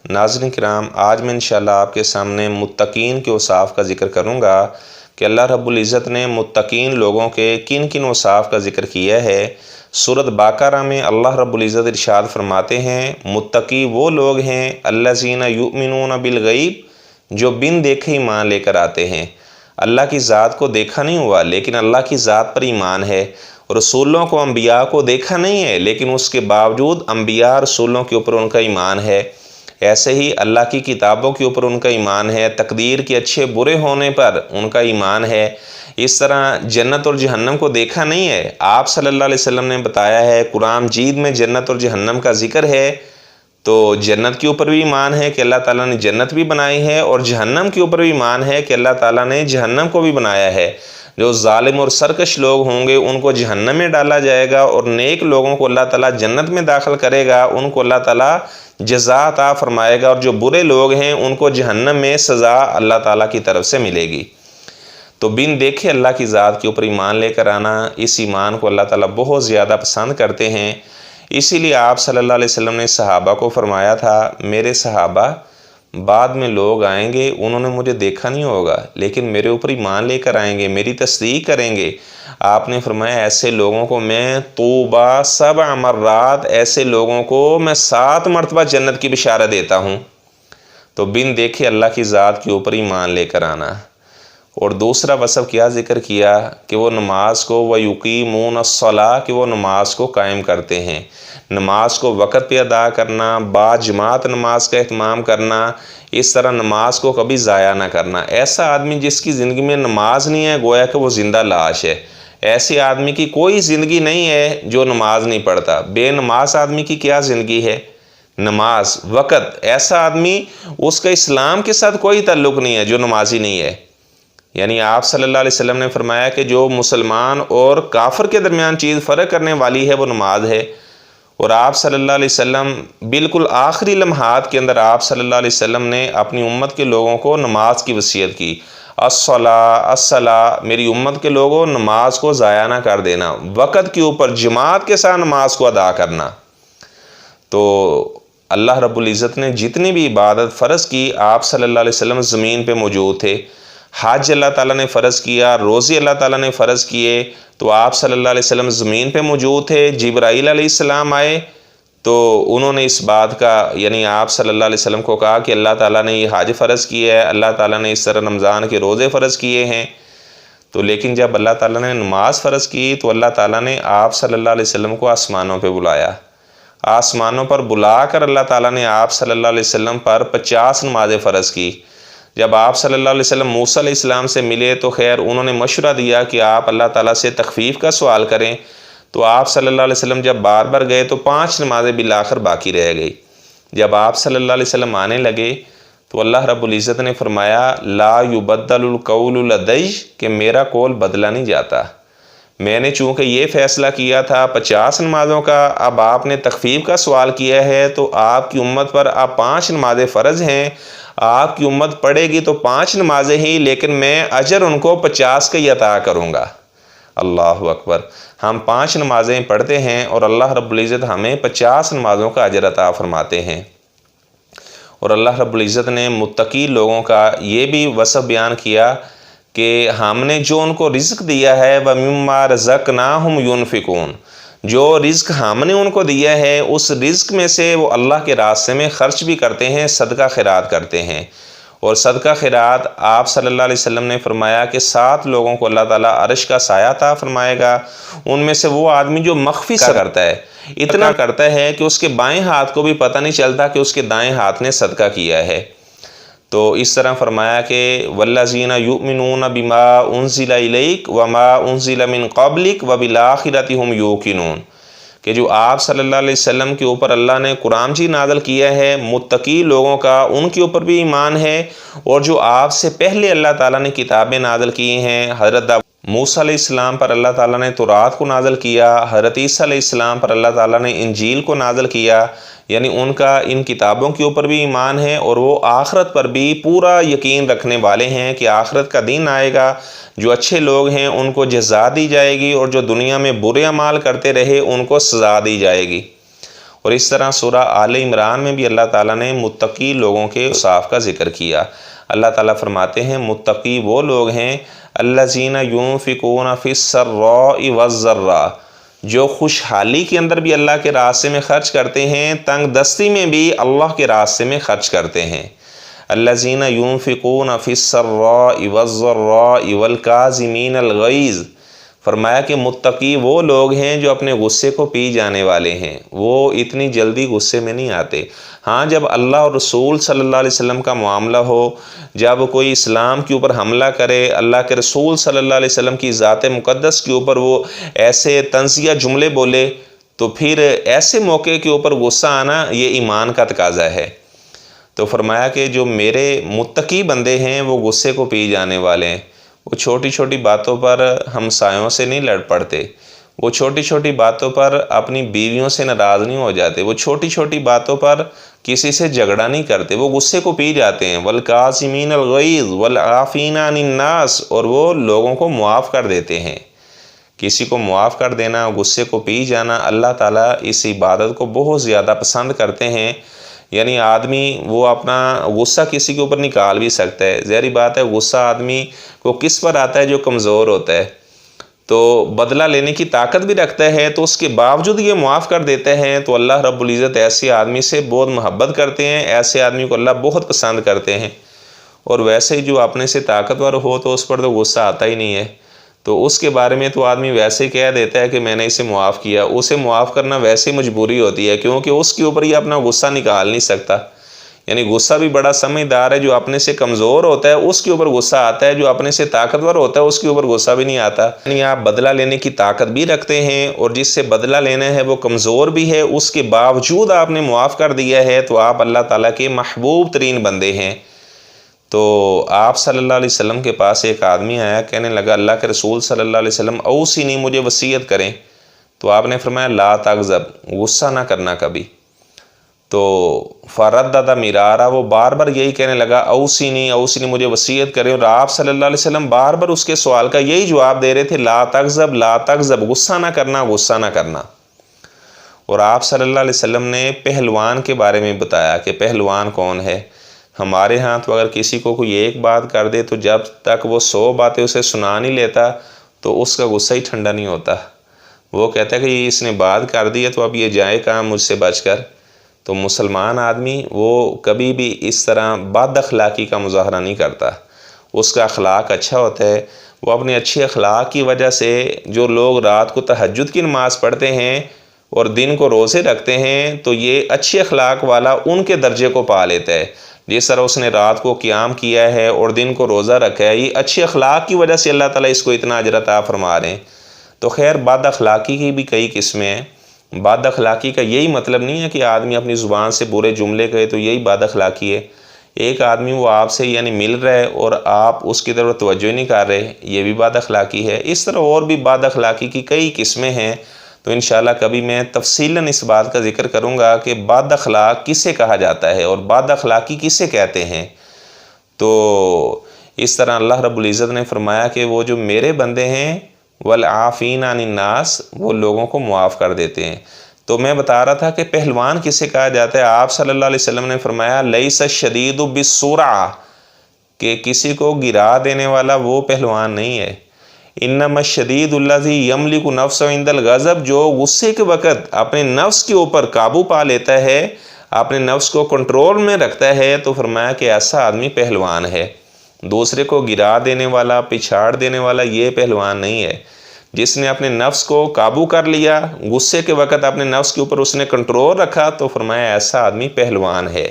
ناظرین کرام، آج میں انشاءاللہ آپ کے سامنے متقین کے اوصاف کا ذکر کروں گا کہ اللہ رب العزت نے متقین لوگوں کے کن کن اوصاف کا ذکر کیا ہے۔ سورۃ بقرہ میں اللہ رب العزت ارشاد فرماتے ہیں، متقی وہ لوگ ہیں الذین یؤمنون بالغیب، جو بن دیکھے ایمان لے کر آتے ہیں۔ اللہ کی ذات کو دیکھا نہیں ہوا لیکن اللہ کی ذات پر ایمان ہے۔ رسولوں کو، انبیاء کو دیکھا نہیں ہے لیکن اس کے باوجود انبیاء رسولوں کے اوپر ان کا ایمان ہے۔ ایسے ہی اللہ کی کتابوں کے اوپر ان کا ایمان ہے، تقدیر کے اچھے برے ہونے پر ان کا ایمان ہے۔ اس طرح جنت اور جہنم کو دیکھا نہیں ہے، آپ صلی اللہ علیہ وسلم نے بتایا ہے، قرآن مجید میں جنت اور جہنم کا ذکر ہے، تو جنت کے اوپر بھی ایمان ہے کہ اللہ تعالیٰ نے جنت بھی بنائی ہے، اور جہنم کے اوپر بھی ایمان ہے کہ اللہ تعالیٰ نے جہنم کو بھی بنایا ہے۔ جو ظالم اور سرکش لوگ ہوں گے ان کو جہنم میں ڈالا جائے گا، اور نیک لوگوں کو اللہ تعالیٰ جنت میں داخل کرے گا، ان کو اللہ تعالیٰ جزا عطا فرمائے گا، اور جو برے لوگ ہیں ان کو جہنم میں سزا اللہ تعالیٰ کی طرف سے ملے گی۔ تو بن دیکھے اللہ کی ذات کے اوپر ایمان لے کر آنا، اس ایمان کو اللہ تعالیٰ بہت زیادہ پسند کرتے ہیں۔ اسی لیے آپ صلی اللہ علیہ وسلم نے صحابہ کو فرمایا تھا، میرے صحابہ بعد میں لوگ آئیں گے، انہوں نے مجھے دیکھا نہیں ہوگا لیکن میرے اوپر ایمان لے کر آئیں گے، میری تصدیق کریں گے۔ آپ نے فرمایا ایسے لوگوں کو میں طوبیٰ 7 مرات، ایسے لوگوں کو میں 7 مرتبہ جنت کی بشارت دیتا ہوں۔ تو بن دیکھے اللہ کی ذات کے اوپر ایمان لے کر آنا۔ اور دوسرا وصف کیا ذکر کیا کہ وہ نماز کو وَيُقِيمُونَ الصَّلَاةَ، کہ وہ نماز کو قائم کرتے ہیں، نماز کو وقت پہ ادا کرنا، با جماعت نماز کا اہتمام کرنا، اس طرح نماز کو کبھی ضائع نہ کرنا۔ ایسا آدمی جس کی زندگی میں نماز نہیں ہے گویا کہ وہ زندہ لاش ہے۔ ایسے آدمی کی کوئی زندگی نہیں ہے جو نماز نہیں پڑھتا۔ بے نماز آدمی کی کیا زندگی ہے؟ نماز، وقت۔ ایسا آدمی، اس کا اسلام کے ساتھ کوئی تعلق نہیں ہے جو نمازی نہیں ہے۔ یعنی آپ صلی اللہ علیہ وسلم نے فرمایا کہ جو مسلمان اور کافر کے درمیان چیز فرق کرنے والی ہے وہ نماز ہے۔ اور آپ صلی اللہ علیہ وسلم بالکل آخری لمحات کے اندر آپ صلی اللہ علیہ وسلم نے اپنی امت کے لوگوں کو نماز کی وصیت کی، الصلاۃ، میری امت کے لوگوں نماز کو ضائع نہ کر دینا، وقت کے اوپر جماعت کے ساتھ نماز کو ادا کرنا۔ تو اللہ رب العزت نے جتنی بھی عبادت فرض کی، آپ صلی اللہ علیہ وسلم زمین پہ موجود تھے۔ حج اللہ تعالیٰ نے فرض کیا، روزے اللہ تعالیٰ نے فرض کیے، تو آپ صلی اللہ علیہ وسلم زمین پہ موجود تھے۔ جبرائیل علیہ السلام آئے تو انہوں نے اس بات کا، یعنی آپ صلی اللہ علیہ وسلم کو کہا کہ اللہ تعالیٰ نے یہ حج فرض کیا ہے، اللہ تعالیٰ نے اس طرح رمضان کے روزے فرض کیے ہیں۔ تو لیکن جب اللہ تعالیٰ نے نماز فرض کی تو اللہ تعالیٰ نے آپ صلی اللہ علیہ وسلم کو آسمانوں پہ بلایا۔ آسمانوں پر بلا کر اللہ تعالیٰ نے آپ صلی اللہ علیہ وسلم پر 50 نمازیں فرض کی۔ جب آپ صلی اللہ علیہ وسلم موسیٰ علیہ السلام سے ملے تو خیر انہوں نے مشورہ دیا کہ آپ اللہ تعالیٰ سے تخفیف کا سوال کریں، تو آپ صلی اللہ علیہ وسلم جب بار بار گئے تو 5 نمازیں بالآخر باقی رہ گئی۔ جب آپ صلی اللہ علیہ وسلم آنے لگے تو اللہ رب العزت نے فرمایا لا یبدل القول لدی، کہ میرا قول بدلا نہیں جاتا۔ میں نے چونکہ یہ فیصلہ کیا تھا 50 نمازوں کا، اب آپ نے تخفیف کا سوال کیا ہے تو آپ کی امت پر اب 5 نمازیں فرض ہیں، آپ کی امت پڑھے گی تو 5 نمازیں ہی، لیکن میں اجر ان کو 50 کا ہی عطا کروں گا۔ اللہ اکبر! ہم 5 نمازیں پڑھتے ہیں اور اللہ رب العزت ہمیں 50 نمازوں کا اجر عطا فرماتے ہیں۔ اور اللہ رب العزت نے متقی لوگوں کا یہ بھی وصف بیان کیا کہ ہم نے جو ان کو رزق دیا ہے وَمِمَّا رَزَقْنَاهُمْ يُنْفِقُونَ، جو رزق ہم نے ان کو دیا ہے اس رزق میں سے وہ اللہ کے راستے میں خرچ بھی کرتے ہیں، صدقہ خیرات کرتے ہیں۔ اور صدقہ خیرات آپ صلی اللہ علیہ وسلم نے فرمایا کہ 7 لوگوں کو اللہ تعالیٰ عرش کا سایہ عطا فرمائے گا۔ ان میں سے وہ آدمی جو مخفی صدقہ کرتا ہے، اتنا کرتا ہے کہ اس کے بائیں ہاتھ کو بھی پتہ نہیں چلتا کہ اس کے دائیں ہاتھ نے صدقہ کیا ہے۔ تو اس طرح فرمایا کہ وَالَّذِينَ يُؤْمِنُونَ بِمَا أُنزِلَ إِلَيْكَ وَمَا أُنزِلَ مِن قَبْلِكَ وَبِالْآخِرَةِ هُمْ يُوقِنُونَ، کہ جو آپ صلی اللہ علیہ وسلم کے اوپر اللہ نے قرآن جی نازل کیا ہے، متقی لوگوں کا ان کے اوپر بھی ایمان ہے، اور جو آپ سے پہلے اللہ تعالیٰ نے کتابیں نازل کی ہیں، حضرت موسیٰ علیہ السلام پر اللہ تعالیٰ نے تورات کو نازل کیا، حضرت عیسیٰ علیہ السلام پر اللہ تعالیٰ نے انجیل کو نازل کیا، یعنی ان کا ان کتابوں کے اوپر بھی ایمان ہے، اور وہ آخرت پر بھی پورا یقین رکھنے والے ہیں کہ آخرت کا دن آئے گا، جو اچھے لوگ ہیں ان کو جزا دی جائے گی، اور جو دنیا میں برے اعمال کرتے رہے ان کو سزا دی جائے گی۔ اور اس طرح سورہ آل عمران میں بھی اللہ تعالیٰ نے متقی لوگوں کے اوصاف کا ذکر کیا۔ اللہ تعالیٰ فرماتے ہیں متقی وہ لوگ ہیں الذین ینفقون فی السراء والضراء، جو خوشحالی کے اندر بھی اللہ کے راستے میں خرچ کرتے ہیں، تنگ دستی میں بھی اللہ کے راستے میں خرچ کرتے ہیں۔ الذین ینفقون فی السراء والضراء والکاظمین الغیظ، فرمایا کہ متقی وہ لوگ ہیں جو اپنے غصے کو پی جانے والے ہیں، وہ اتنی جلدی غصے میں نہیں آتے۔ ہاں جب اللہ اور رسول صلی اللہ علیہ وسلم کا معاملہ ہو، جب کوئی اسلام کے اوپر حملہ کرے، اللہ کے رسول صلی اللہ علیہ وسلم کی ذات مقدس کے اوپر وہ ایسے طنزیہ جملے بولے، تو پھر ایسے موقع کے اوپر غصہ آنا یہ ایمان کا تقاضا ہے۔ تو فرمایا کہ جو میرے متقی بندے ہیں وہ غصے کو پی جانے والے ہیں، وہ چھوٹی چھوٹی باتوں پر ہمسایوں سے نہیں لڑ پڑتے، وہ چھوٹی چھوٹی باتوں پر اپنی بیویوں سے ناراض نہیں ہو جاتے، وہ چھوٹی چھوٹی باتوں پر کسی سے جھگڑا نہیں کرتے، وہ غصے کو پی جاتے ہیں۔ والکاظمین الغیظ والعافین عن الناس، اور وہ لوگوں کو معاف کر دیتے ہیں۔ کسی کو معاف کر دینا، غصے کو پی جانا، اللہ تعالیٰ اس عبادت کو بہت زیادہ پسند کرتے ہیں۔ یعنی آدمی وہ اپنا غصہ کسی کے اوپر نکال بھی سکتا ہے، ظاہری بات ہے غصہ آدمی کو کس پر آتا ہے؟ جو کمزور ہوتا ہے، تو بدلہ لینے کی طاقت بھی رکھتا ہے، تو اس کے باوجود یہ معاف کر دیتے ہیں، تو اللہ رب العزت ایسے آدمی سے بہت محبت کرتے ہیں، ایسے آدمی کو اللہ بہت پسند کرتے ہیں۔ اور ویسے ہی جو اپنے سے طاقتور ہو تو اس پر تو غصہ آتا ہی نہیں ہے، تو اس کے بارے میں تو آدمی ویسے ہی کہہ دیتا ہے کہ میں نے اسے معاف کیا، اسے معاف کرنا ویسے ہی مجبوری ہوتی ہے، کیونکہ اس کے اوپر یہ اپنا غصہ نکال نہیں سکتا۔ یعنی غصہ بھی بڑا سمجھدار ہے، جو اپنے سے کمزور ہوتا ہے اس کے اوپر غصہ آتا ہے، جو اپنے سے طاقتور ہوتا ہے اس کے اوپر غصہ بھی نہیں آتا۔ یعنی آپ بدلہ لینے کی طاقت بھی رکھتے ہیں، اور جس سے بدلہ لینا ہے وہ کمزور بھی ہے، اس کے باوجود آپ نے معاف کر دیا ہے، تو آپ اللہ تعالیٰ کے محبوب ترین بندے ہیں۔ تو آپ صلی اللہ علیہ وسلم کے پاس ایک آدمی آیا، کہنے لگا اللہ کے رسول صلی اللہ علیہ وسلم اوصینی، مجھے وصیت کریں۔ تو آپ نے فرمایا لا تغضب، غصہ نہ کرنا کبھی۔ تو فردد مرارا، وہ بار بار یہی کہنے لگا اوصینی اوصینی، مجھے وصیت کریں، اور آپ صلی اللہ علیہ وسلم بار بار اس کے سوال کا یہی جواب دے رہے تھے، لا تغضب لا تغضب، غصہ نہ کرنا غصہ نہ کرنا۔ اور آپ صلی اللہ علیہ وسلم نے پہلوان کے بارے میں بتایا کہ پہلوان کون ہے۔ ہمارے ہاں تو اگر کسی کو کوئی ایک بات کر دے تو جب تک وہ 100 باتیں اسے سنا نہیں لیتا تو اس کا غصہ ہی ٹھنڈا نہیں ہوتا، وہ کہتا ہے کہ یہ اس نے بات کر دی ہے تو اب یہ جائے کہاں مجھ سے بچ کر۔ تو مسلمان آدمی وہ کبھی بھی اس طرح بد اخلاقی کا مظاہرہ نہیں کرتا، اس کا اخلاق اچھا ہوتا ہے۔ وہ اپنے اچھے اخلاق کی وجہ سے، جو لوگ رات کو تہجد کی نماز پڑھتے ہیں اور دن کو روزے رکھتے ہیں، تو یہ اچھے اخلاق والا ان کے درجے کو پا لیتا ہے۔ جس طرح اس نے رات کو قیام کیا ہے اور دن کو روزہ رکھا ہے، یہ اچھے اخلاق کی وجہ سے اللہ تعالیٰ اس کو اتنا اجر عطا فرما رہے ہیں۔ تو خیر بد اخلاقی کی بھی کئی قسمیں ہیں۔ بد اخلاقی کا یہی مطلب نہیں ہے کہ آدمی اپنی زبان سے برے جملے کہے تو یہی بد اخلاقی ہے۔ ایک آدمی وہ آپ سے یعنی مل رہا ہے اور آپ اس کی طرف توجہ نہیں کر رہے، یہ بھی بد اخلاقی ہے۔ اس طرح اور بھی بد اخلاقی کی کئی قسمیں ہیں، تو انشاءاللہ کبھی میں تفصیلاً اس بات کا ذکر کروں گا کہ بد اخلاق کسے کہا جاتا ہے اور بد اخلاقی کسے کہتے ہیں۔ تو اس طرح اللہ رب العزت نے فرمایا کہ وہ جو میرے بندے ہیں والعافین عن الناس، وہ لوگوں کو معاف کر دیتے ہیں۔ تو میں بتا رہا تھا کہ پہلوان کسے کہا جاتا ہے۔ آپ صلی اللہ علیہ وسلم نے فرمایا لیس الشدید بالسرعہ، کہ کسی کو گرا دینے والا وہ پہلوان نہیں ہے۔ انما الشدید الذی یملک نفسہ عند الغضب، جو غصے کے وقت اپنے نفس کے اوپر قابو پا لیتا ہے، اپنے نفس کو کنٹرول میں رکھتا ہے، تو فرمایا کہ ایسا آدمی پہلوان ہے۔ دوسرے کو گرا دینے والا، پچھاڑ دینے والا یہ پہلوان نہیں ہے۔ جس نے اپنے نفس کو قابو کر لیا، غصے کے وقت اپنے نفس کے اوپر اس نے کنٹرول رکھا، تو فرمایا ایسا آدمی پہلوان ہے۔